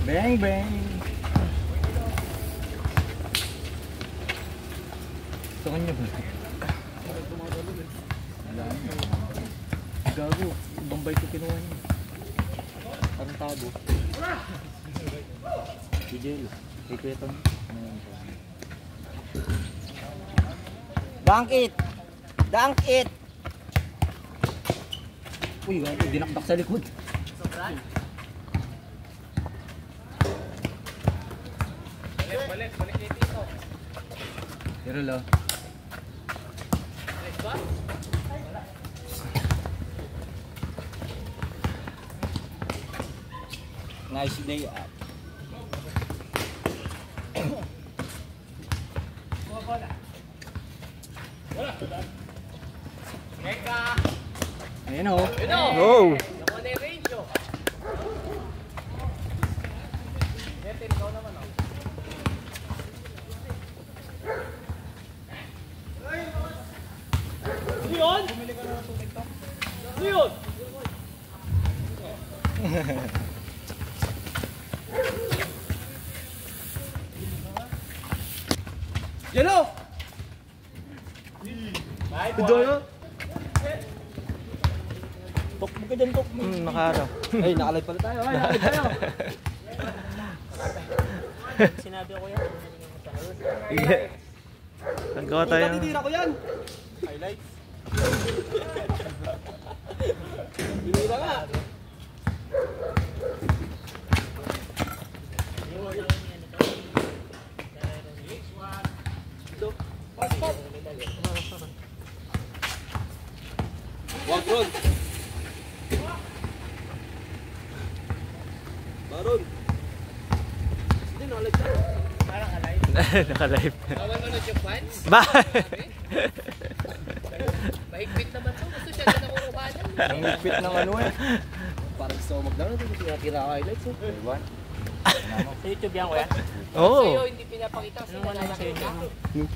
Bang bang. Ito kanya ba? Gago, bambay ko kinuha niya. Parang tabo. Dijel, ito. Dunk it! Dunk it! Uy, gago, dinakdak sa likod. Sobra? Balik dito. Pero lo. Balik ba? Nice day up. Meka. Ayun o. Go. Leon? Bumili ka na ng tubig to? Leon! Yelo! Doyo? Tok mo ka dyan, tok mo. Nakaaraw. Ay, nakalive pala tayo. Ay, nakalive tayo. Sinabi ako yan. Sige. Nagawa tayo. Tatitira ko yan. Highlights. Binira nga. Walk road. Baron. Hindi, nakalive tayo. Parang alive. Nakalive. Naman yung fans? Ba? Mahigpit naman to. Gusto siya na nakurubanan. Mahigpit ng ano eh. Parang gusto ko maglaro. Gusto niya tira highlights eh. Ewan. Sa YouTube yan ko yan? Oo. Sa'yo hindi pinapakita. Ano naman sa YouTube?